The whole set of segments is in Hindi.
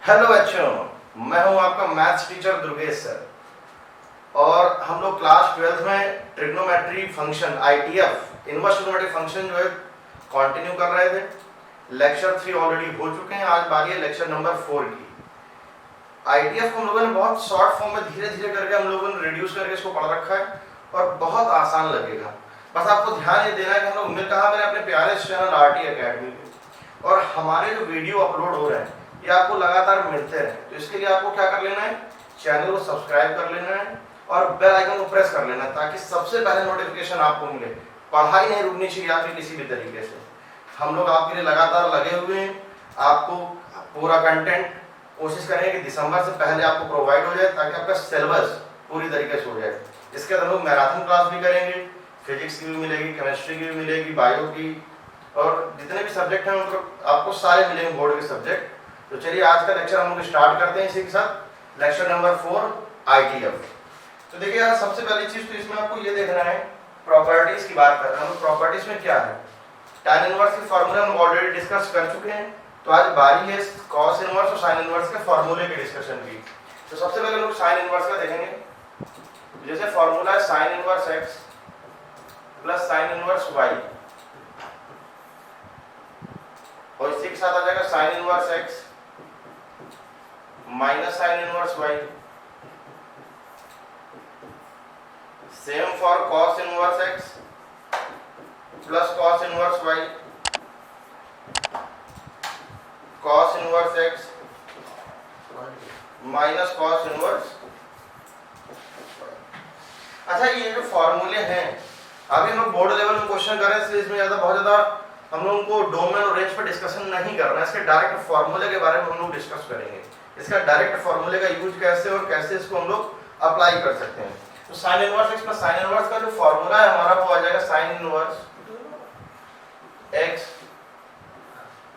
हेलो बच्चों, मैं हूं आपका मैथ्स टीचर दुर्गेश सर। और हम लोग क्लास 12th में trigonometry function ITF inverse trigonometry function जो है कंटिन्यू कर रहे थे। लेक्चर 3 ऑलरेडी हो चुके हैं, आज बारी है लेक्चर नंबर 4 की। आईटीएफ को हम लोगों ने बहुत शॉर्ट फॉर्म में धीरे धीरे करके हम लोगों ने रिड्यूस करके इसको पढ़ रखा है और बहुत आसान लगेगा। बस आपको ध्यान ये देना है कि हम लोग मैंने अपने प्यारे चैनल आरटी एकेडमी पे और हमारे जो वीडियो अपलोड हो रहे हैं ये आपको लगातार मिलते रहे। तो इसके लिए आपको क्या कर लेना है, चैनल को सब्सक्राइब कर लेना है और बेल आइकन को प्रेस कर लेना है ताकि सबसे पहले नोटिफिकेशन आपको मिले। पढ़ाई नहीं रुकनी चाहिए आपकी किसी भी तरीके से। हम लोग आपके लिए लगातार लगे हुए हैं। आपको पूरा कंटेंट कोशिश करेंगे कि दिसंबर से पहले आपको प्रोवाइड हो जाए ताकि आपका सिलेबस पूरी तरीके से हो जाए। इसके अंदर हम लोग मैराथन क्लास भी करेंगे, फिजिक्स की भी मिलेगी, केमिस्ट्री की भी मिलेगी, बायो की, और जितने भी सब्जेक्ट हैं मतलब आपको सारे मिलेंगे बोर्ड के सब्जेक्ट। तो चलिए आज का लेक्चर हम लोग स्टार्ट करते हैं इसी के साथ, लेक्चर नंबर 4 आईटीएफ। तो देखिए यार, सबसे पहली चीज तो इसमें आपको ये देखना है, प्रॉपर्टीज की बात कर रहे हैं हम। प्रॉपर्टीज में क्या है, tan इनवर्स के फार्मूले हम ऑलरेडी डिस्कस कर चुके हैं। तो आज बारी है cos इनवर्स और sin इनवर्स के फार्मूले के डिस्कशन की। तो सबसे पहले हम लोग sin इनवर्स का देखेंगे। जैसे फार्मूला है sin inverse x plus sin inverse y, और इसी के साथ आ जाएगा sin inverse x minus sin inverse y। Same for cos inverse x plus cos inverse y, cos inverse x minus cos inverse. अच्छा, ये जो फॉर्मूले हैं अभी हम लोग बोर्ड लेवल में क्वेश्चन कर रहे हैं, इसलिए इसमें बहुत ज्यादा हम लोगों को डोमेन और रेंज पर डिस्कशन नहीं करना है। इसके डायरेक्ट फॉर्मूले के बारे में हम लोग डिस्कस करेंगे। इसका डायरेक्ट फॉर्मूले का यूज कैसे और कैसे इसको हम लोग अप्लाई कर सकते हैं। तो sin inverse x plus sin inverse का जो फॉर्मूला है हमारा वो आ जाएगा sin inverse x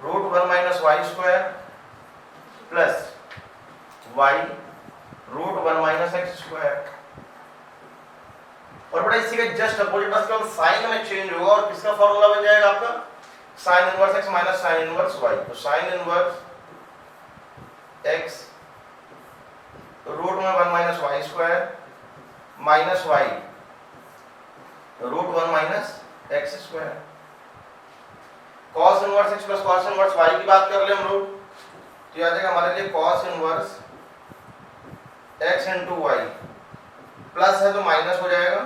root 1 minus y square plus y root 1 minus x square. और बड़ा इसी का जस्ट अपोजिट, बस केवल साइन में चेंज होगा और किसका फॉर्मूला बन जाएगा आपका sin inverse x minus sin inverse y। तो sin इनवर्स x रूट में 1 minus y square minus y root 1 minus x square. cos inverse x plus cos inverse y की बात कर ले हम लोग, तो आ जाएगा हमारे लिए cos inverse x into y, plus है तो माइनस हो जाएगा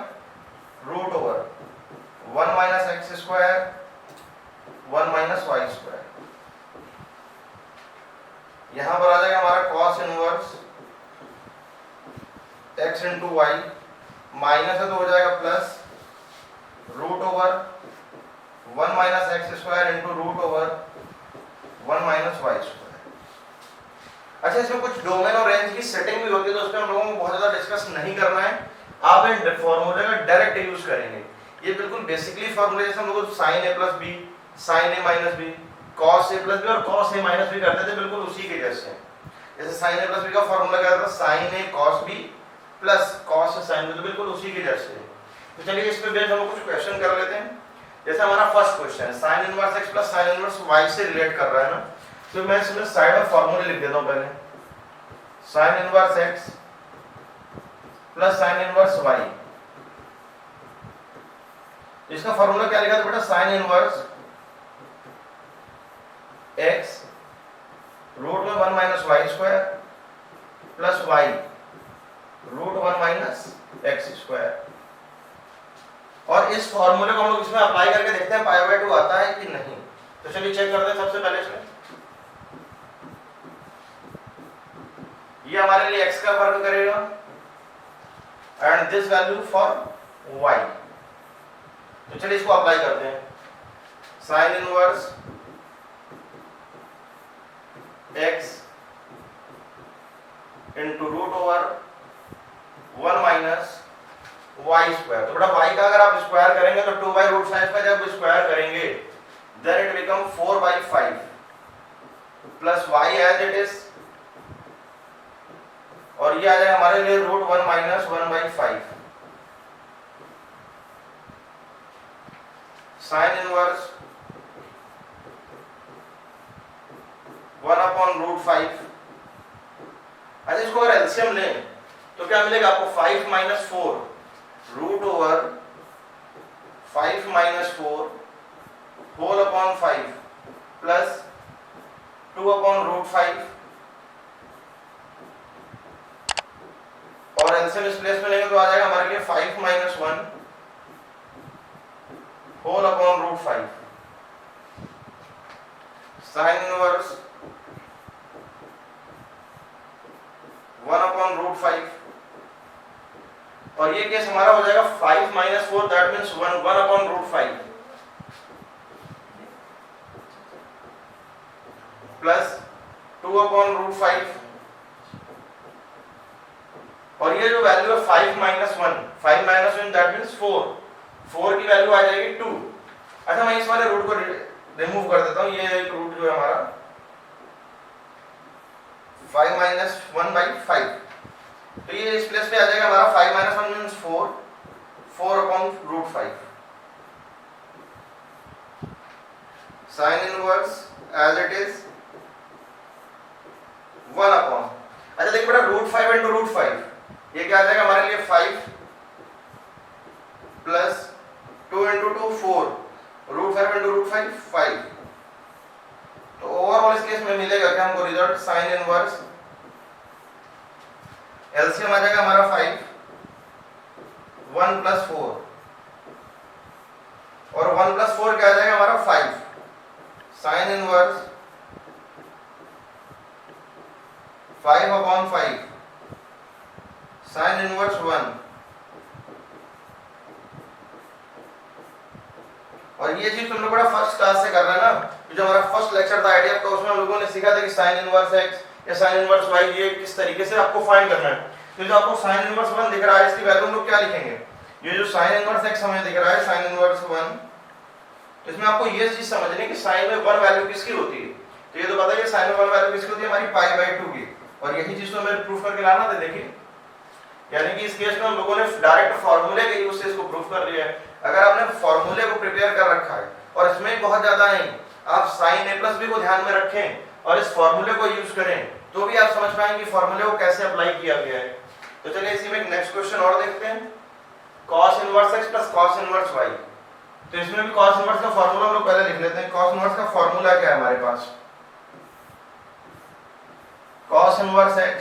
root over 1 minus x square 1 minus y square. यहां पर आ जाएगा हमारा cos inverse x into y, minus है तो हो जाएगा plus root over 1 minus x square into root over 1 minus y square. अच्छा, इसमें कुछ डोमेन और रेंज की सेटिंग भी होती है, तो उसमें हम लोगों को बहुत ज्यादा डिस्कस नहीं करना है। आप इन फॉर्मूले का डायरेक्ट यूज करेंगे। ये बिल्कुल बेसिकली फॉर्मूले जैसे हम लोग sin a plus b, sin a minus b, cos a plus b और cos a माइनस b करते थे, बिल्कुल उसी के जैसे। जैसे sin a प्लस b का फॉर्मूला क्या था, sin a cos b plus cos a sin b, तो बिल्कुल उसी के जैसे। तो चलिए इस पे बेस्ड हम कुछ क्वेश्चन कर लेते हैं। जैसे हमारा फर्स्ट क्वेश्चन है sin inverse x plus sin inverse y से रिलेट कर रहा है ना, तो मैं इसमें साइड में फॉर्मूले लिख देता हूं। पहले sin inverse x plus sin inverse y, इसका फॉर्मूला क्या लिखा था बेटा, sin इनवर्स x रूट में 1 minus y square plus y root 1 minus x square. और इस फॉर्मूले को हम लोग इसमें अप्लाई करके देखते हैं पाई बाय 2 आता है कि नहीं। तो चलिए चेक करते हैं। सबसे पहले इसमें ये हमारे लिए x का वर्ग करेगा and this value for y। तो चलिए इसको अप्लाई करते हैं। sin inverse x into root over 1 minus y square. तो बेटा y का अगर आप स्क्वायर करेंगे तो 2 बाई रूट 5 का जब स्क्वायर करेंगे then it become 4 by 5 plus y as it is, और ये आ जाएगा हमारे लिए root 1 minus 1 by 5 sin inverse 1 upon root 5 अच्छा इसको अगर एलसीएम लें तो क्या मिलेगा आपको 5 minus 4 root over 5 minus 4 whole upon 5 plus 2 upon root 5 और एलसीएम इस प्लेस में लेंगे तो आ जाएगा हमारे लिए 5 minus 1 whole upon root 5 sine inverse 1 upon root 5 और ये केस हमारा हो जाएगा 5 minus 4 that means 1 upon root 5 plus 2 upon root 5 और ये जो वैल्यू है 5 माइनस 1 दैट मीन्स 4 की वैल्यू आ जाएगी 2। अच्छा मैं इस वाले रूट को रिमूव कर देता हूं, ये एक रूट जो है हमारा 5 माइनस 1 बाई 5 तो ये इस प्लेस पे आ जाएगा हमारा 5 minus 1 means 4 upon root 5 sine inverse as it is 1 upon, अच्छा देखिए बेटा रूट 5 इंटू रूट 5 ये क्या आ जाएगा हमारे लिए 5 plus 2 into 2 4 root 5 into root 5 5 तो ओवरऑल इस केस में मिलेगा क्या हमको रिजल्ट साइन इनवर्स एलसीएम आ जाएगा हमारा 5 1 प्लस 4 और 1 प्लस 4 क्या आ जाएगा हमारा 5 sine inverse 5 upon 5 sine inverse 1 और ये चीज तुम लोग बड़ा फर्स्ट क्लास से कर रहे हैं ना, जो हमारा फर्स्ट लेक्चर था आईडिया का उसमें हम लोगों ने सीखा था कि साइन इनवर्स x या साइन इनवर्स y ये किस तरीके से आपको फाइंड करना है। तो जो आपको साइन इनवर्स 1 दिख रहा है इसकी वैल्यू हम लोग क्या लिखेंगे, ये जो साइन इनवर्स x हमें दिख रहा है साइन इनवर्स 1 तो इसमें आपको ये चीज समझनी है कि साइन में 1 वैल्यू किसकी होती है। तो ये तो पता है कि साइन में 1 वैल्यू किसकी होती है हमारी पाई बाई 2 की और यही चीज तो हमें प्रूफ करके लाना था। देखिए यानी कि इस केस में हम लोगों ने डायरेक्ट फार्मूले के यूज से इसको प्रूफ कर लिया है। अगर आपने फार्मूले को प्रिपेयर कर रखा है और इसमें बहुत ज्यादा नहीं आप साइन ए प्लस बी को ध्यान में रखें और इस फार्मूले को यूज करें तो भी आप समझ पाएंगे कि फार्मूले को कैसे अप्लाई किया गया है। तो चलिए इसी में एक नेक्स्ट क्वेश्चन और देखते हैं, cos inverse x plus cos inverse y। तो इसमें भी cos इनवर्स का फार्मूला हम लोग पहले लिख लेते हैं। cos इनवर्स का फार्मूला क्या है हमारे पास, cos inverse x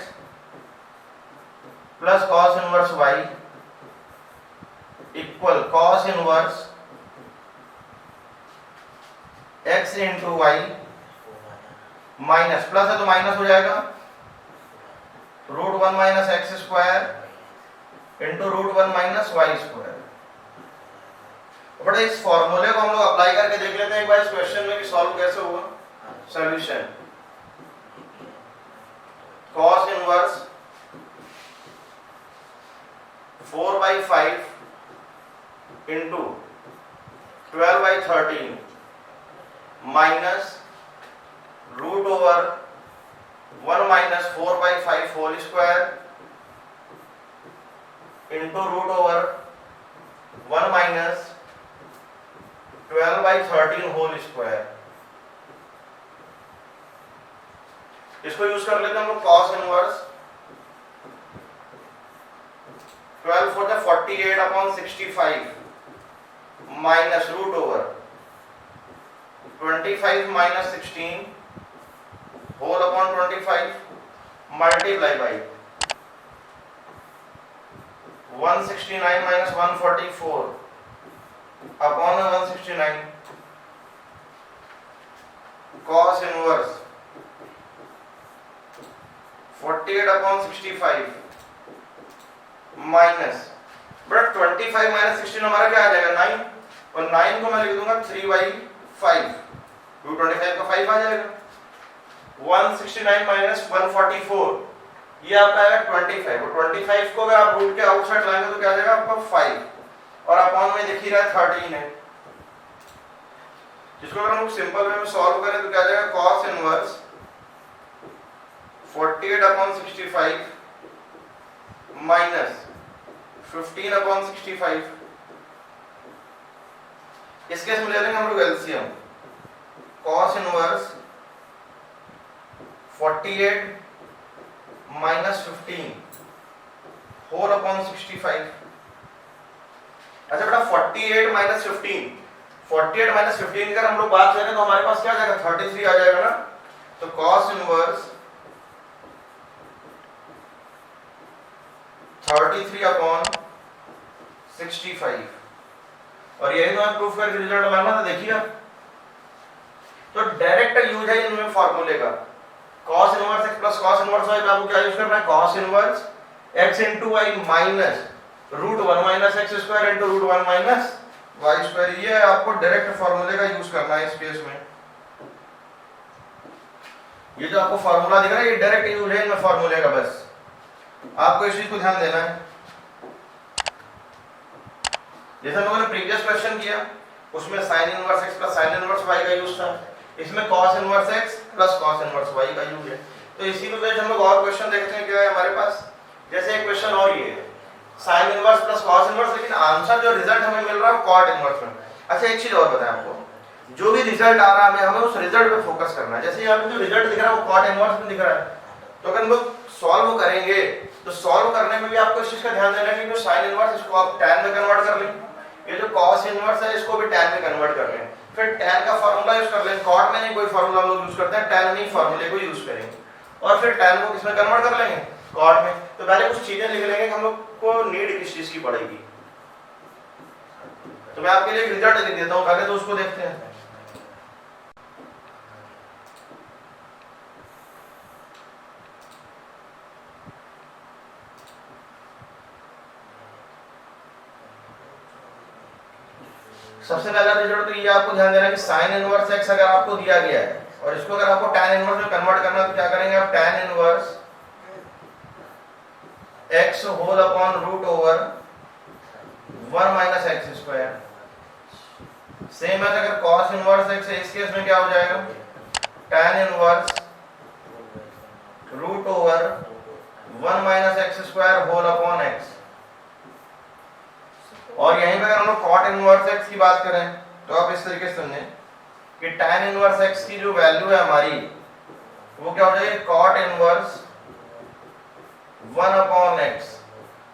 plus cos inverse y equal cos inverse x into y minus plus है तो माइनस हो जाएगा root 1 minus x square into root 1 minus y square. बड़ा इस फॉर्मूले को हम लोग अप्लाई करके देख लेते हैं एक बार इस क्वेश्चन में कि सॉल्व कैसे होगा। Solution cos inverse 4 by 5 into 12 by 13 minus root over 1 minus 4 by 5 whole square into root over 1 minus 12 by 13 whole square. इसको यूज कर लेते हैं हम लोग cos inverse 12 for the 48 upon 65 minus root over 25 minus 16 whole upon 25 multiply by 169 minus 144 upon 169 cos inverse 48 upon 65 minus but 25 minus 16 हमारा क्या आ जाएगा 9 और 9 को मैं लिख दूंगा 3/5 तो 25 का 5 आ जाएगा। 169 माइनस 144 ये आपका आएगा 25 और 25 को अगर आप रूट के आउटसाइड लाएंगे तो क्या आ जाएगा आपका 5 और अपॉन में दिख ही रहा है 13 है, जिसको अगर हम लोग सिंपल वे में सॉल्व करें तो क्या आ जाएगा cos inverse 48 upon 65 minus 15 upon 65। इस केस में ले लेंगे हम लोग LCM cos inverse 48 minus 15 whole upon 65। अच्छा बेटा 48 माइनस 15, 48 माइनस 15 का हम लोग बात करें तो हमारे पास क्या आ जाएगा 33 आ जाएगा ना। तो cos इनवर्स 33 अपॉन 65 और यही तो प्रूफ करके रिजल्ट लाना था। देखिए आप तो डायरेक्ट यूज है इनमें फार्मूले का cos inverse x plus cos inverse y। आपको क्या यूज करना है cos inverse x into y minus root 1 minus x square into root 1 minus y square. ये आपको डायरेक्ट फार्मूले का यूज करना है इस केस में। ये जो आपको फार्मूला दिख रहा है ये डायरेक्ट यूज है इनमें फार्मूले का, बस आपको इस चीज को ध्यान देना है। जैसे हम लोगों ने प्रीवियस क्वेश्चन किया उसमें sin inverse x plus sin inverse y का यूज था, इसमें cos inverse x plus cos inverse y का यूज है। तो इसी पे बेस्ड हम लोग और क्वेश्चन देखते हैं क्या है हमारे पास। जैसे एक क्वेश्चन और ये है sin inverse plus cos inverse, लेकिन आंसर जो रिजल्ट हमें मिल रहा है cot इनवर्स में। अच्छा एक चीज और बताएं आपको, जो भी रिजल्ट आ रहा है हमें उस रिजल्ट पे फोकस करना है। जैसे यहाँ पे जो रिजल्ट दिख रहा है वो cot इनवर्स में दिख रहा है, तो अगर हम लोग सॉल्व करेंगे तो सॉल्व करने में भी आपको इस चीज का ध्यान देना है कि जो sin इनवर्स इसको आप tan में कन्वर्ट कर लें, ये जो cos इनवर्स है इसको भी tan में कन्वर्ट कर लें, फिर tan का फार्मूला यूज कर लें। cot में नहीं कोई फार्मूला हम लोग यूज करते हैं, tan में ही फार्मूले को यूज करेंगे और फिर tan को किसमें कन्वर्ट कर लेंगे cot में। तो पहले कुछ चीजें लिख लेंगे कि हम लोग को नीड किस चीज की पड़ेगी। तो मैं आपके लिए एक रिजल्ट लिख देता हूं, पहले तो उसको देखते हैं। सबसे पहला रिजल्ट तो ये आपको ध्यान देना है कि sin इनवर्स x अगर आपको दिया गया है और इसको अगर आपको tan इनवर्स में कन्वर्ट करना है तो क्या करेंगे आप tan inverse x whole upon root over 1 minus x square. Same है अगर cos इनवर्स x है इस केस में क्या हो जाएगा tan inverse root over 1 minus x square whole upon x। और यहीं पे अगर हम लोग cot इनवर्स x की बात करें तो आप इस तरीके से समझें कि tan इनवर्स x की जो वैल्यू है हमारी वो क्या हो जाएगी cot इनवर्स 1 अपॉन x।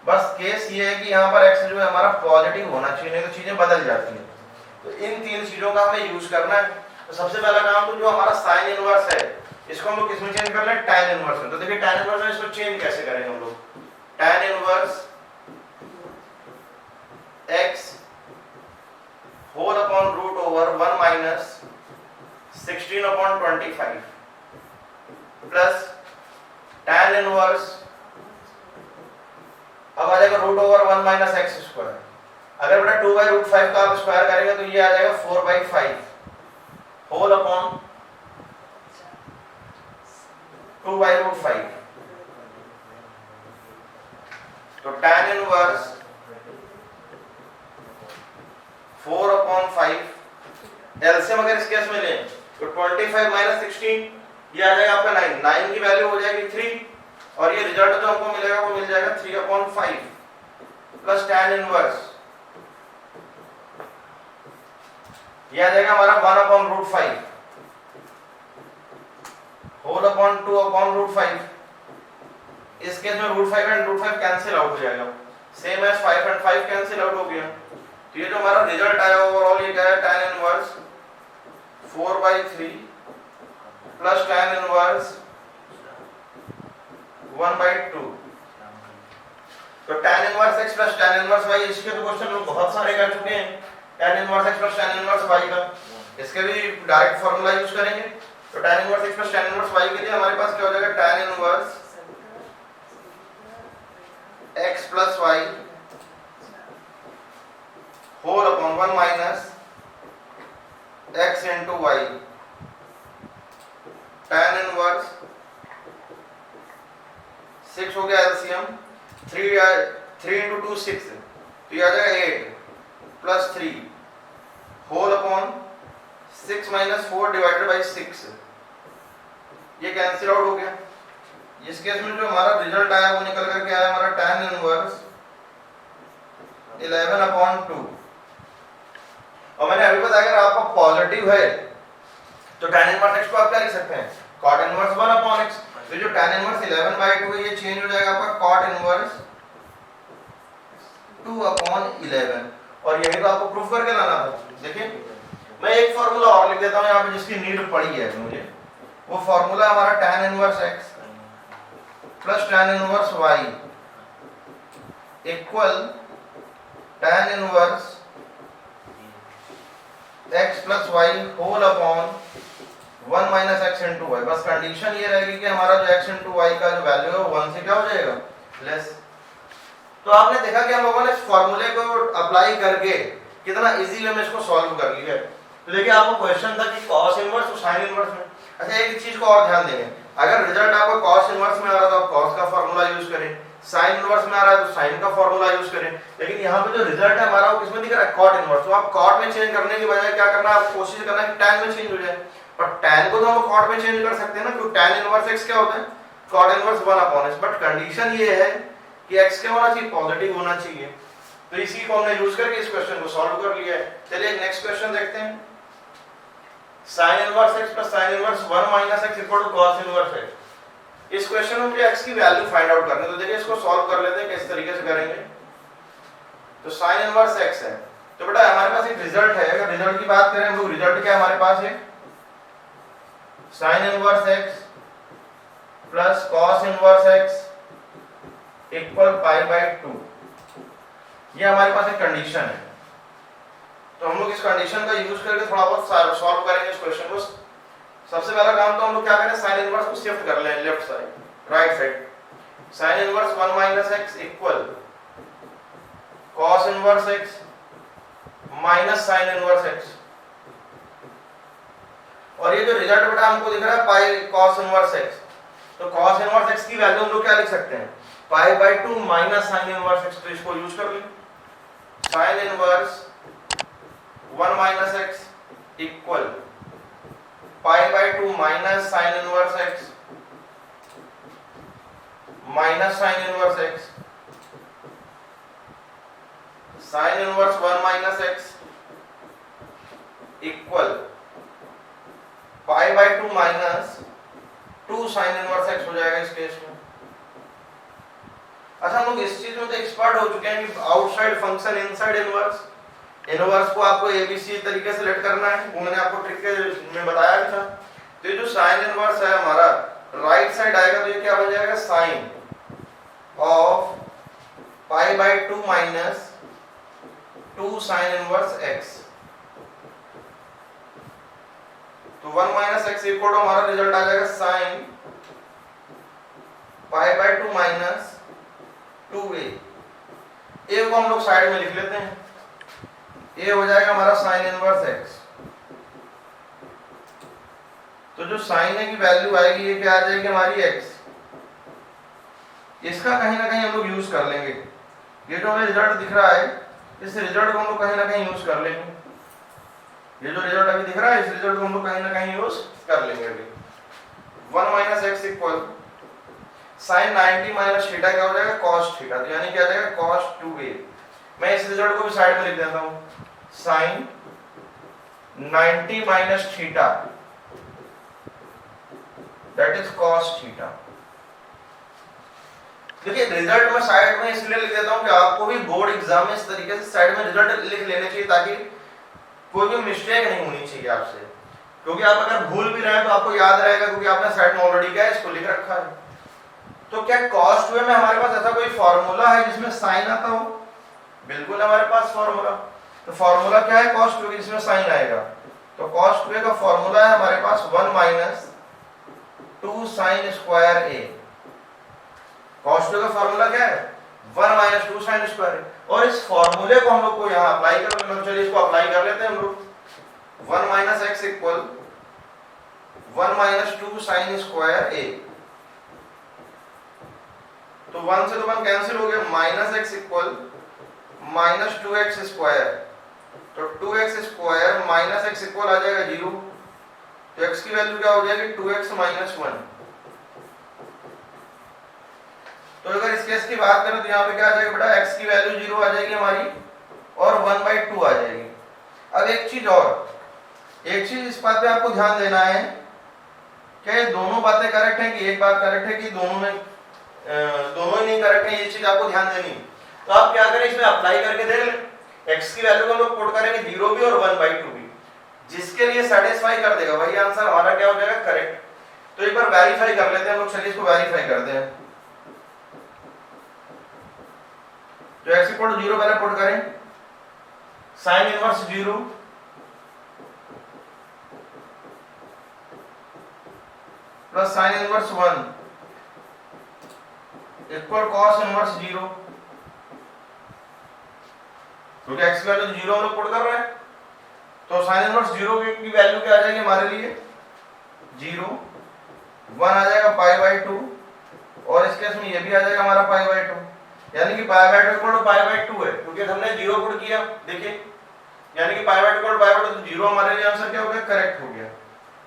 बस केस ये है कि यहाँ पर x जो है हमारा पॉजिटिव होना चाहिए, नहीं तो चीजें बदल जाती हैं। तो इन तीन चीजों का हमें यूज करना है। तो सबसे पहला काम तो जो हमारा sin इनवर्स है इसको हम लोग किसमें चेंज कर लें tan इनवर्स में। तो देखिए tan इनवर्स में इसको चेंज कैसे करेंगे हम लोग, tan inverse x whole upon root over 1 minus 16 upon 25 plus tan inverse अब आ जाएगा root over 1 minus x square. अगर बेटा 2 बाई रूट 5 का आप स्क्वायर करेंगे तो ये आ जाएगा 4 by 5 whole upon 2 by root 5। तो tan इनवर्स 4 अपॉन 5 एलसीएम अगर इस केस में लें तो 25 माइनस 16 ये आ जाएगा आपका 9, 9 की वैल्यू हो जाएगी 3 और ये रिजल्ट जो हमको मिलेगा वो मिल जाएगा 3 अपॉन 5 प्लस tan इनवर्स ये आ जाएगा हमारा 1 upon root 5 whole upon 2 upon root 5। इस केस में root 5 and root 5 cancel out हो जाएगा, same as 5 and 5 cancel out हो गया। तो ये जो हमारा रिजल्ट आया ओवरऑल ये क्या है tan inverse 4 by 3 plus tan inverse 1 by 2। तो tan inverse x plus tan inverse y, इसके तो क्वेश्चन लोग बहुत सारे कर चुके हैं। tan inverse x plus tan inverse y का इसके भी डायरेक्ट फार्मूला यूज करेंगे। तो tan inverse x plus tan inverse y के लिए हमारे पास क्या हो जाएगा tan inverse x plus y whole upon 1 minus x into y। tan inverse 6 हो गया एलसीएम 3 इंटू 2 6 तो ये आ जाएगा 8 plus 3 whole upon 6 minus 4 divided by 6। ये कैंसिल आउट हो गया। इस केस में जो हमारा रिजल्ट आया वो निकल करके आया हमारा tan इनवर्स 11 अपॉन 2। और मैंने अभी बताया अगर आपका पॉजिटिव है तो tan इनवर्स x को आप क्या लिख सकते हैं cot इनवर्स 1 अपॉन x। तो जो tan इनवर्स 11 1/2 ये चेंज हो जाएगा आपका cot इनवर्स 2/11 और यही तो आपको प्रूफ करके लाना था। देखिए मैं एक फार्मूला और लिख देता हूँ यहाँ पे जिसकी नीड पड़ी है मुझे। वो फार्मूला हमारा tan inverse x plus tan inverse y equal tan inverse x plus y whole upon 1 minus x into y. बस कंडीशन ये रहेगी कि हमारा जो x इंटू वाई का जो वैल्यू है वो 1 से क्या हो जाएगा लेस। तो आपने देखा कि हम लोगों ने इस फॉर्मूले को अप्लाई करके कितना इजी वे में इसको सॉल्व कर लिया है। तो देखिए आपको क्वेश्चन था कि cos इनवर्स और sin इनवर्स में। अच्छा एक चीज को और ध्यान देंगे, अगर रिजल्ट आपको cos इनवर्स में आ रहा है तो आप cos का फार्मूला यूज करें, sin इनवर्स में आ रहा है तो sin का फार्मूला यूज करें। लेकिन यहाँ पे जो रिजल्ट है हमारा वो किसमें दिख रहा है cot इनवर्स। तो आप cot में चेंज करने की बजाय क्या करना है, आप कोशिश करना है कि tan में चेंज हो जाए। और tan को तो हम cot में चेंज कर सकते हैं ना, क्योंकि tan इनवर्स x क्या होता है cot inverse 1/s। But condition ये है कि x क्या होना चाहिए पॉजिटिव होना चाहिए। तो इसी को हमने यूज करके इस क्वेश्चन को सॉल्व कर लिया है। चलिए नेक्स्ट क्वेश्चन देखते हैं। sin inverse x plus sin inverse 1 minus x equal to cos inverse x। इस क्वेश्चन में मुझे x की वैल्यू फाइंड आउट करनी है। तो देखिए इसको सॉल्व कर लेते हैं किस तरीके से करेंगे। तो sin इनवर्स x है, तो बेटा हमारे पास एक रिजल्ट है। अगर रिजल्ट की बात करें हम लोग, रिजल्ट क्या हमारे पास है sin inverse x plus cos inverse x equal π/2। ये हमारे पास एक कंडीशन है। तो हम लोग इस कंडीशन का यूज करके थोड़ा बहुत सॉल्व करेंगे इस क्वेश्चन को। सबसे पहला काम तो हम लोग क्या करें, sin इनवर्स को शिफ्ट कर लें left side right side. sin inverse 1 minus x equal cos inverse x minus sin inverse x। और ये जो रिजल्ट बेटा हमको दिख रहा है पाई cos इनवर्स x, तो cos इनवर्स x की वैल्यू हम लोग क्या लिख सकते हैं π/2 माइनस sin इनवर्स x। तो इसको यूज कर लें, sin inverse 1 minus x equal π/2 minus sin inverse x minus sin inverse x। sin inverse 1 minus x equal π/2 minus 2 sin inverse x हो जाएगा इस केस में। अच्छा हम लोग इस चीज में तो एक्सपर्ट हो चुके हैं कि outside function inside inverse. Inverse को आपको एबीसी तरीके से लेट करना है, वो मैंने आपको ट्रिक में बताया भी था। तो ये जो साइन इनवर्स है हमारा राइट साइड आएगा, तो ये क्या बन जाएगा sine of π/2 minus 2 sine inverse x। तो 1 माइनस x इक्वल टू हमारा रिजल्ट आ जाएगा साइन π/2 माइनस 2a। a को हम लोग साइड में लिख लेते हैं, a हो जाएगा हमारा साइन इनवर्स x। तो जो साइन a की वैल्यू आएगी ये क्या आ जाएगी हमारी x। इसका कहीं ना कहीं हम लोग यूज कर लेंगे। ये जो हमें रिजल्ट दिख रहा है इस रिजल्ट को हम लोग कहीं ना कहीं यूज कर लेंगे। ये जो रिजल्ट अभी दिख रहा है इस रिजल्ट को हम लोग कहीं ना कहीं यूज कर लेंगे अभी। 1 minus x equal sine 90 minus theta क्या हो जाएगा cos थीटा। तो यानी क्या आ जाएगा cos 2a। मैं इस रिजल्ट को भी साइड में लिख देता हूं, sine 90 minus theta that is cos theta. देखिए रिजल्ट में साइड में इसलिए लिख देता हूं कि आपको भी बोर्ड एग्जाम में इस तरीके से साइड में रिजल्ट लिख लेने चाहिए ताकि कोई भी मिस्टेक नहीं होनी चाहिए आपसे। क्योंकि आप अगर भूल भी रहे हैं तो आपको याद रहेगा क्योंकि आपने साइड में ऑलरेडी क्या है इसको लिख रखा है। तो क्या cos 2a में हमारे पास ऐसा कोई फार्मूला है जिसमें साइन आता हो? बिल्कुल हमारे पास फार्मूला। तो फार्मूला क्या है cos 2a जिसमें साइन आएगा? तो cos 2a का फार्मूला है हमारे पास 1 minus 2 sine square a। cos 2a का फार्मूला क्या है 1 माइनस 2 साइन स्क्वायर a। और इस फार्मूले को हम लोग को यहाँ अप्लाई कर लेना। चलिए इसको अप्लाई कर लेते हैं हम लोग। 1 minus x equal 1 minus 2 sine square a। तो 1 से तो 1 कैंसिल हो गया, minus x equal minus 2x square. तो 2x square minus x equal आ जाएगा 0। तो x की वैल्यू क्या हो जाएगी 2x माइनस 1। तो अगर इस केस की बात करें तो यहाँ पे क्या आ जाएगा बेटा x की वैल्यू 0 आ जाएगी हमारी और 1/2 आ जाएगी। अब एक चीज इस बात पे आपको ध्यान देना है कि दोनों बातें करेक्ट हैं कि एक बात करेक्ट है कि दोनों में दोनों ही नहीं करेक्ट है, ये चीज आपको ध्यान देनी है। तो आप क्या करें, इसमें अप्लाई करके देख लें। x की वैल्यू को हम लोग पुट करेंगे 0 भी और 1/2 भी, जिसके लिए सेटिस्फाई कर देगा वही आंसर हमारा क्या हो जाएगा, करेक्ट। तो एक बार वेरीफाई कर लेते हैं हम लोग, चलिए इसको वेरीफाई करते हैं। तो x इक्वल टू 0 पहले पुट करें, sine inverse 0 plus sign inverse 1 equal cos inverse 0, क्योंकि x की वैल्यू 0 हम लोग पुट कर रहे हैं, तो साइन इनवर्स 0 की वैल्यू क्या आ जाएगी हमारे लिए 0, 1 आ जाएगा π/2 और इस केस में ये भी आ जाएगा हमारा π/2, यानी कि π/2 इक्वल टू π/2 है, क्योंकि हमने 0 पुट किया, देखिए यानी कि π/2 इक्वल टू π/2, तो 0 हमारे लिए आंसर क्या हो गया, करेक्ट हो गया।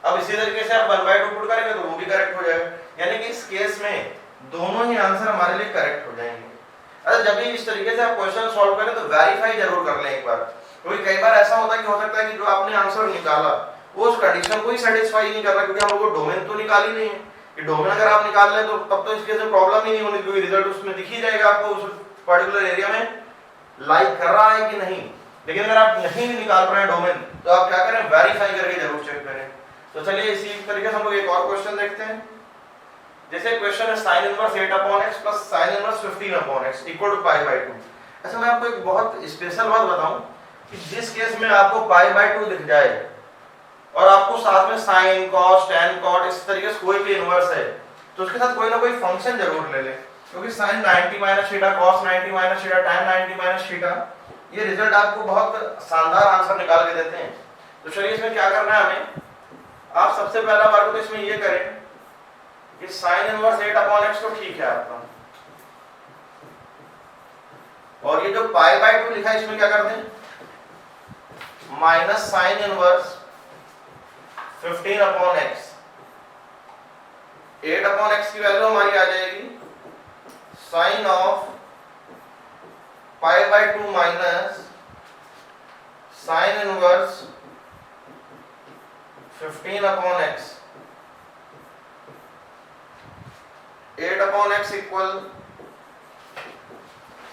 अब इसी तरीके से आप 1/2 पुट करेंगे तो वो भी करेक्ट हो जाएगा, यानी कि इस केस में दोनों ही आंसर हमारे लिए करेक्ट हो जाएंगे। अच्छा, जब भी इस तरीके से आप क्वेश्चन सॉल्व करें तो वेरीफाई जरूर कर लें एक बार, क्योंकि कई बार ऐसा होता है कि हो सकता है कि जो आपने आंसर निकाला वो उस कंडीशन को ही सेटिस्फाई नहीं कर रहा, क्योंकि हम लोग को डोमेन तो निकाली नहीं है कि डोमेन अगर आप निकाल लें तो तब तो इस केस में प्रॉब्लम ही नहीं होनी, क्योंकि रिजल्ट उसमें दिख ही जाएगा आपको उस पर्टिकुलर एरिया में लाइक कर रहा है कि नहीं। लेकिन अगर आप नहीं निकाल रहे हैं डोमेन, तो आप क्या करें, वेरीफाई करके जरूर चेक करें। तो चलिए इसी तरीके से हम लोग एक और क्वेश्चन देखते हैं। जैसे क्वेश्चन है sin inverse 8/x plus sin inverse 15/x equal to π/2। अच्छा, मैं आपको एक बहुत स्पेशल बात बताऊं कि जिस केस में आपको π/2 दिख जाए और आपको साथ में sin cos tan cot इस तरीके से कोई भी इनवर्स है, तो उसके साथ कोई ना कोई फंक्शन जरूर ले ले, क्योंकि sin 90 - theta cos 90 - theta tan 90 - theta ये रिजल्ट आपको बहुत शानदार आंसर निकाल के देते हैं। तो चलिए इसमें क्या करना है हमें, आप सबसे पहला बार तो इसमें ये करें कि sin इनवर्स 8/x तो ठीक है आपका, और ये जो π/2 लिखा है इसमें क्या कर दें, minus sin inverse 15/x। 8/x की वैल्यू हमारी आ जाएगी sin of π/2 minus sin inverse 15/x। 8/x equal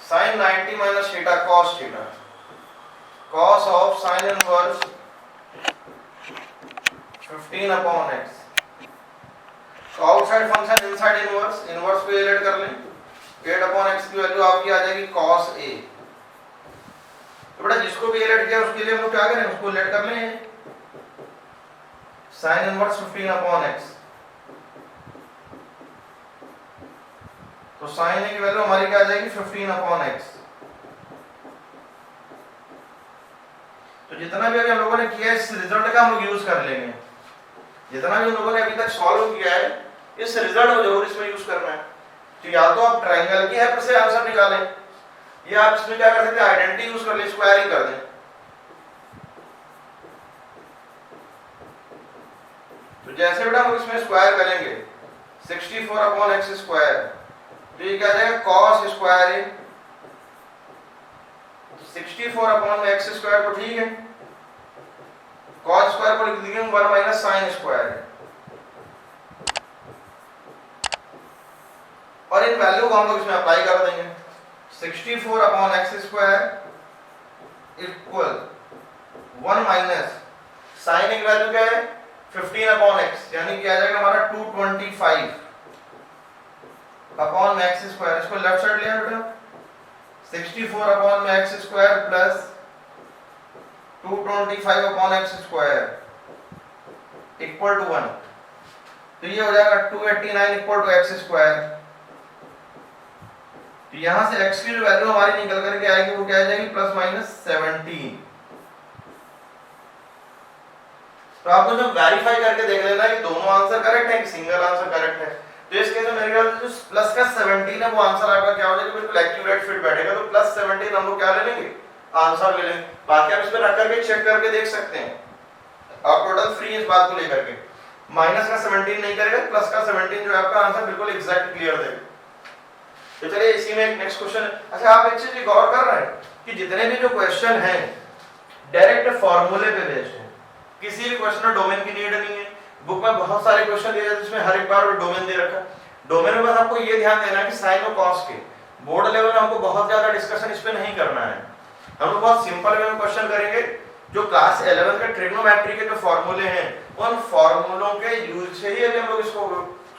sin 90 - theta cos theta, cos of sin inverse 15/x। तो outside function inside inverse, inverse को एड कर लें, 8/x की वैल्यू आपकी आ जाएगी cos a। तो बेटा जिसको भी एड किया उसके लिए हम लोग क्या करें, उसको एड कर लें, sin इनवर्स 15/x। तो sin a की वैल्यू हमारी क्या आ जाएगी 15/x। तो जितना भी अभी हम लोगों ने किया है इस रिजल्ट का हम लोग यूज कर लेंगे, जितना भी हम लोगों ने अभी तक सॉल्व किया है इस रिजल्ट को जरूर इसमें यूज करना है। तो या तो आप ट्रायंगल की हेल्प से आंसर निकालें, या आप इसमें क्या कर सकते हैं, आइडेंटिटी यूज कर ले, स्क्वायर ही कर दें। तो जैसे बेटा हम इसमें स्क्वायर करेंगे 64/x स्क्वायर, तो ये क्या आ जाएगा cos स्क्वायर है, 64/x स्क्वायर तो ठीक है, cos स्क्वायर को लिख देंगे 1 माइनस sin स्क्वायर है, और इन वैल्यू को हम लोग इसमें अप्लाई कर देंगे। 64/x square equal 1 minus sin की वैल्यू क्या है 15/x, यानी कि आ जाएगा हमारा 225 अपॉन x स्क्वायर। इसको लेफ्ट साइड ले आओ बेटा, 64/x square plus 225/x square equal to 1, तो ये हो जाएगा 289 इक्वल टू x स्क्वायर। तो यहां से x की जो वैल्यू हमारी निकल करके आएगी वो क्या आ जाएगी प्लस माइनस 17। तो आपको जब वेरीफाई करके देख लेना कि दोनों आंसर करेक्ट है कि सिंगल आंसर करेक्ट है, तो इस केस में मेरे ख्याल से जो प्लस का 17 है वो आंसर आपका क्या हो जाएगा, बिल्कुल एक्यूरेट फिट बैठेगा। तो प्लस 17 हम लोग क्या ले लेंगे, आंसर ले लेंगे। बाकी आप इसमें रख करके चेक करके देख सकते हैं, आप टोटल फ्री इस बात को लेकर के माइनस का 17 नहीं करेगा, प्लस का 17 जो है आपका आंसर बिल्कुल एग्जैक्ट क्लियर देगा। तो चलिए इसी में एक नेक्स्ट क्वेश्चन। अच्छा, आप एक चीज गौर कर रहे हैं कि जितने भी जो क्वेश्चन हैं डायरेक्ट फॉर्मूले पे बेस्ड है, किसी भी क्वेश्चन में डोमेन की नीड नहीं है। बुक में बहुत सारे क्वेश्चन दिए जाते हैं जिसमें हर एक बार डोमेन दे रखा है, डोमेन में बस आपको ये ध्यान देना है कि साइन और कॉस के बोर्ड लेवल में हमको बहुत ज्यादा डिस्कशन इस पे नहीं करना है। हम लोग बहुत सिंपल वे में क्वेश्चन करेंगे। जो क्लास 11 के ट्रिग्नोमेट्री के जो फॉर्मूले हैं उन फॉर्मूलों के यूज से ही अभी हम लोग इसको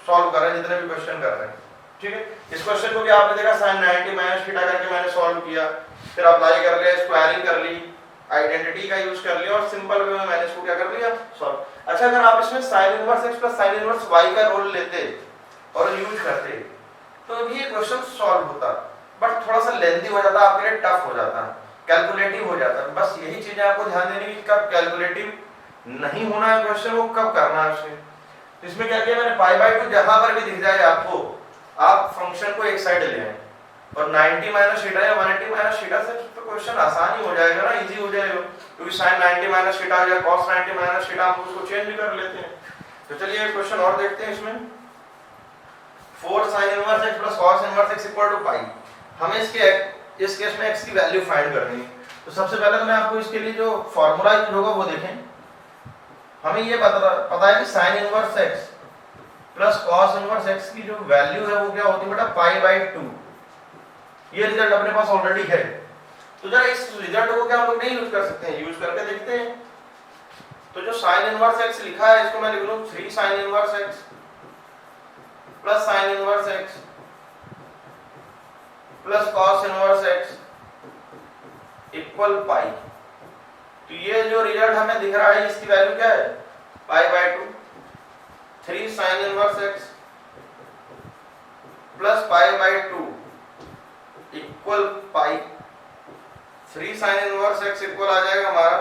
सॉल्व कर रहे हैं, जितने भी क्वेश्चन कर रहे हैं। ठीक है, इस क्वेश्चन को भी आपने देखा sin 90 माइनस थीटा करके मैंने सॉल्व किया, फिर अप्लाई कर लिया, स्क्वायरिंग कर ली, आइडेंटिटी का यूज कर लिया और सिंपल वे में मैंने इसको क्या कर लिया, सॉल्व। अच्छा, अगर आप इसमें sin inverse x plus sin inverse y का रोल लेते और यूज करते तो भी ये क्वेश्चन सॉल्व होता, बट थोड़ा सा लेंथी हो जाता, आपके लिए टफ हो जाता, कैलकुलेटिव हो जाता। बस यही चीजें आपको ध्यान देनी कि कब कैलकुलेटिव नहीं होना है क्वेश्चन, वो कब करना है उसे। तो इसमें क्या किया मैंने, पाई बाय 2 जहां पर भी दिख जाए आपको, आप फंक्शन को एक साइड ले आए और 90 माइनस थीटा या 180 माइनस थीटा से तो क्वेश्चन आसान ही हो जाएगा ना, इजी हो जाएगा, क्योंकि sin 90 माइनस थीटा या cos 90 माइनस थीटा हम उसको चेंज भी कर लेते हैं। तो चलिए एक क्वेश्चन और देखते हैं इसमें। 4 sin inverse x plus cos inverse x equal to pi. हमें इस केस में x की वैल्यू फाइंड करनी है। तो सबसे पहले तो मैं आपको इसके लिए जो फार्मूला यूज होगा वो देखें। हमें ये पता है कि sin inverse x plus cos inverse x की जो वैल्यू है वो क्या होती है बेटा, पाई बाय 2। ये रिजल्ट अपने पास ऑलरेडी है, तो जरा इस रिजल्ट को क्या हम लोग नहीं यूज कर सकते हैं, यूज करके देखते हैं। तो जो sin इनवर्स x लिखा है इसको मैं लिख लूं 3 sin inverse x plus sin inverse x plus cos inverse x equal pi. तो ये जो रिजल्ट हमें दिख रहा है इसकी वैल्यू क्या है, pi by 2। 3 sin inverse x plus pi by 2 equal pi. 3 sin inverse x equal आ जाएगा हमारा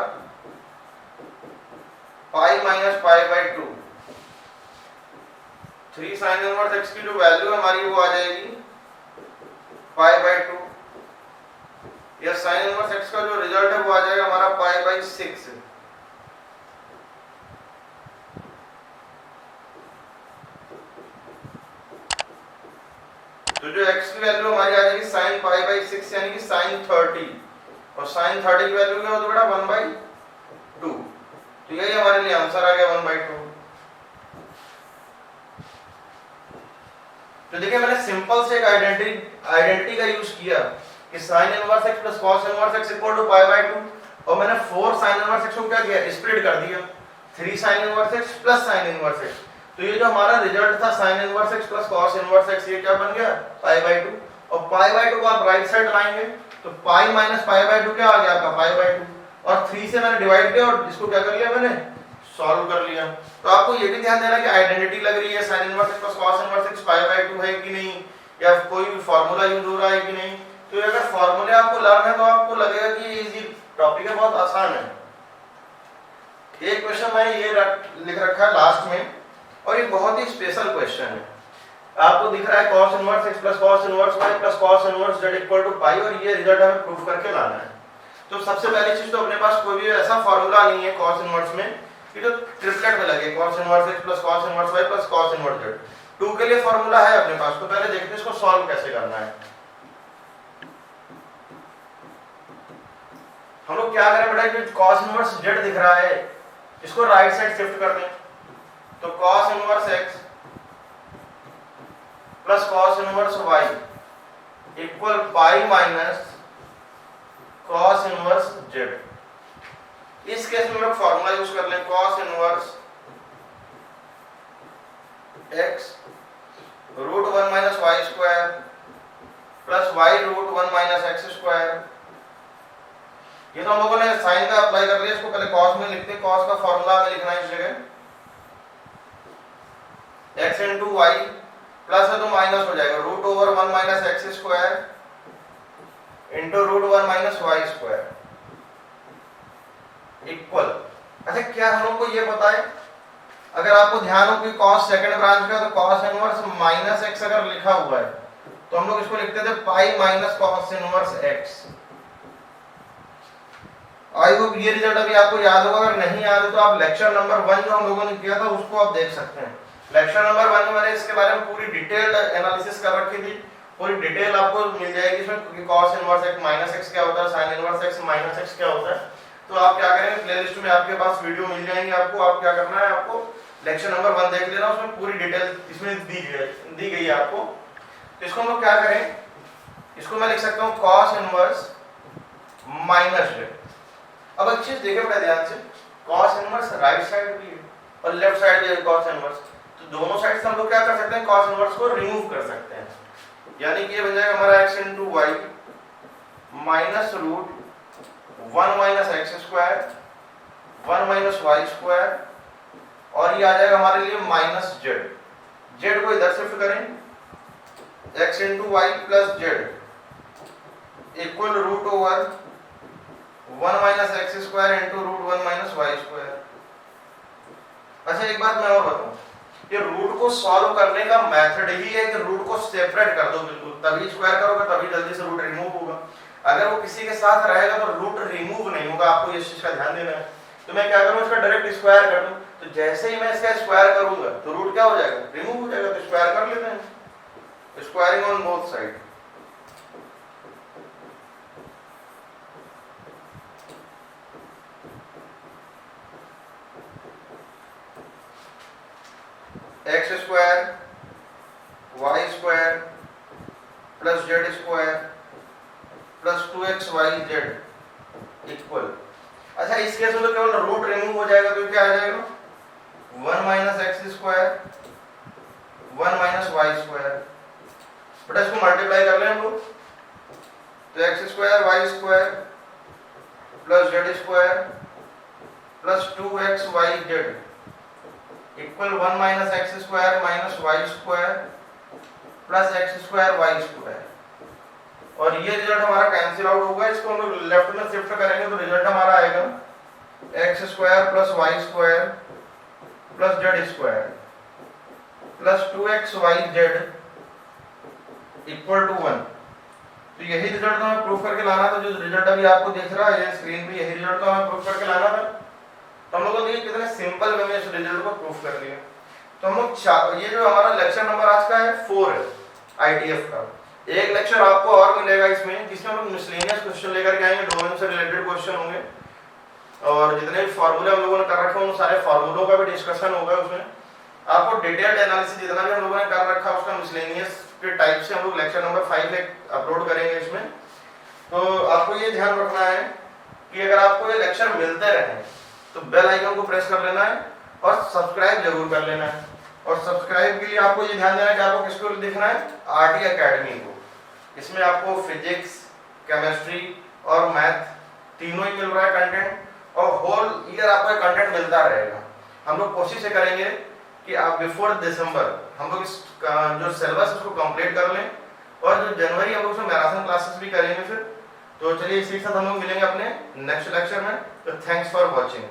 pi minus pi by 2। 3 sin inverse x की जो वैल्यू है हमारी वो आ जाएगी पाई बाय 2। या sin इनवर्स x का जो रिजल्ट है वो आ जाएगा हमारा पाई बाय 6। तो जो x की वैल्यू हमारी आ जाएगी sin पाई बाय 6 यानी कि sin 30, और sin 30 की वैल्यू क्या होती है बेटा, 1 बाय 2। तो यही हमारे लिए आंसर आ गया 1 बाय 2। तो देखिए मैंने सिंपल से एक आइडेंटिटी का यूज किया कि sin inverse x plus cos inverse x equal to pi by 2, और मैंने 4 sin इनवर्स x को क्या किया, स्प्लिट कर दिया 3 sin inverse x plus sin inverse x। तो ये जो हमारा रिजल्ट था sin inverse x plus cos inverse x, ये क्या बन गया, पाई बाय 2। और पाई बाय 2 को आप राइट साइड लाएंगे तो पाई माइनस पाई बाय 2 क्या आ गया आपका, पाई बाय 2, और 3 से मैंने डिवाइड किया और इसको क्या कर लिया मैंने, सॉल्व कर लिया। तो आपको ये भी ध्यान देना कि आइडेंटिटी लग रही है sin inverse x plus cos inverse x pi by 2 है कि नहीं, या कोई भी फार्मूला यूज हो रहा है कि नहीं। तो अगर फार्मूले आपको लर्न है तो आपको लगेगा कि ये इजी टॉपिक है, बहुत आसान है। एक क्वेश्चन मैंने ये लिख रखा है लास्ट में, और ये बहुत ही स्पेशल क्वेश्चन है। आपको दिख रहा है cos inverse x plus cos inverse y plus cos inverse z equal to pi, और ये रिजल्ट हमें प्रूफ करके लाना है। तो सबसे पहली चीज तो अपने पास कोई भी ऐसा फार्मूला नहीं है cos इनवर्स में कि जो ट्रिपलेट में लगे, cos inverse x plus cos inverse y plus cos inverse z। 2 के लिए फार्मूला है अपने पास, तो पहले देखते हैं इसको सॉल्व कैसे करना है। हम लोग क्या करें बेटा, जो cos इनवर्स z दिख रहा है इसको राइट साइड शिफ्ट कर दें। तो cos inverse x plus cos inverse y equal pi minus cos inverse z। इस केस में हम लोग फॉर्मूला यूज कर लें, cos inverse x root 1 minus y square plus y root 1 minus x square. ये तो हम लोगों ने साइन का अप्लाई कर लिया, इसको पहले cos में लिखते हैं, cos का फॉर्मूला में लिखना है इस जगह x इंटू वाई, प्लस है तो माइनस हो जाएगा root over 1 minus x square into root 1 minus y square equal. अच्छा, क्या हम लोग को ये पता है, अगर आपको ध्यान हो कि cos सेकंड ब्रांच का, तो cos इनवर्स माइनस x अगर लिखा हुआ है तो हम लोग इसको लिखते थे पाई minus cos inverse x। I hope ये रिजल्ट अभी आपको याद होगा, अगर नहीं याद है तो आप लेक्चर नंबर 1 जो हम लोगों ने किया था उसको आप देख सकते हैं। लेक्चर नंबर 1 में मैंने इसके बारे में पूरी डिटेल्ड एनालिसिस कर रखी थी, पूरी डिटेल आपको मिल जाएगी इसमें, cos inverse x minus x क्या होता है, sin inverse x minus x क्या होता है। तो आप क्या करेंगे, प्लेलिस्ट में आपके पास वीडियो मिल जाएंगे, आपको आप क्या करना है, आपको लेक्चर नंबर 1 देख लेना, उसमें पूरी डिटेल इसमें दी गई है आपको। तो इसको हम लोग क्या करें, इसको मैं लिख सकता हूँ cos इनवर्स माइनस जेड। अब एक चीज देखें बड़ा ध्यान से, cos इनवर्स राइट साइड भी है और लेफ्ट साइड भी है cos इनवर्स, तो दोनों साइड से हम लोग क्या कर सकते हैं, cos इनवर्स को रिमूव कर सकते हैं। यानी कि ये बन जाएगा हमारा x into y minus root 1 minus x square 1 minus y square, और ये आ जाएगा हमारे लिए माइनस जेड। जेड को इधर शिफ्ट करें, x into y plus z equal root over 1 minus x square into root 1 minus y square. अच्छा एक बात मैं और बताऊं, ये रूट को सॉल्व करने का मेथड ही है कि रूट को सेपरेट कर दो बिल्कुल, तभी स्क्वायर करोगे तभी जल्दी से रूट रिमूव होगा। अगर वो किसी के साथ रहेगा तो रूट रिमूव नहीं होगा, आपको इस चीज का ध्यान देना है। तो मैं क्या करूं, इसका डायरेक्ट स्क्वायर कर दूं, तो जैसे ही मैं इसका स्क्वायर करूंगा तो रूट क्या हो जाएगा, रिमूव हो जाएगा। तो स्क्वायर कर लेते हैं, squaring on both side. X square y square plus z square plus 2x y z equal. अच्छा इस केस में तो केवल रूट रिमूव हो जाएगा, तो क्या आ जाएगा 1 minus x square 1 minus y square, but इसको मल्टीप्लाई कर लें हम लोग, तो x square y square plus z square plus 2x y z equal 1 minus x square minus y square plus x square y square. और ये रिजल्ट हमारा कैंसिल आउट होगा, इसको हम लोग लेफ्ट में शिफ्ट करेंगे तो रिजल्ट हमारा आएगा x square plus y square plus z square plus 2x y z equal to 1। तो यही रिजल्ट तो हमें प्रूफ करके लाना था, जो रिजल्ट अभी आपको दिख रहा है ये स्क्रीन पे, यही रिजल्ट तो हमें प्रूफ करके लाना था। तो हम लोगों ने कितने सिंपल वे में इस रिजल्ट को प्रूफ कर लिया। तो हम लोग ये जो हमारा लेक्चर नंबर आज का है 4 है आईटीएफ का। एक लेक्चर आपको और मिलेगा इसमें, जिसमें हम लोग मिसलेनियस क्वेश्चन लेकर के आएंगे, डोमेन से रिलेटेड क्वेश्चन होंगे, और जितने भी फॉर्मूले हम लोगों ने कर रखे हैं उन सारे फॉर्मूलों का भी डिस्कशन होगा। उसमें आपको डिटेल्ड एनालिसिस जितना भी हम लोगों ने कर रखा है उसका मिसलेनियस के टाइप से हम लोग लेक्चर नंबर 5 अपलोड करेंगे इसमें। तो आपको ये ध्यान रखना है कि अगर आपको ये लेक्चर मिलते रहे तो बेल आइकन को प्रेस कर लेना है और सब्सक्राइब जरूर कर लेना है। और सब्सक्राइब के लिए आपको ये ध्यान देना है कि आपको किसको दिखना है, आरटी एकेडमी को। इसमें आपको फिजिक्स, केमिस्ट्री और मैथ तीनों ही मिल रहा है कंटेंट, और होल ईयर आपको कंटेंट मिलता रहेगा। हम लोग कोशिश करेंगे कि आप बिफोर दिसंबर हम लोग इस जो सिलेबस उसको कंप्लीट कर लें, और जो जनवरी हम लोग उसमें मैराथन क्लासेस भी करेंगे फिर। तो चलिए इसी के साथ हम लोग मिलेंगे अपने नेक्स्ट लेक्चर में। तो थैंक्स फॉर वॉचिंग।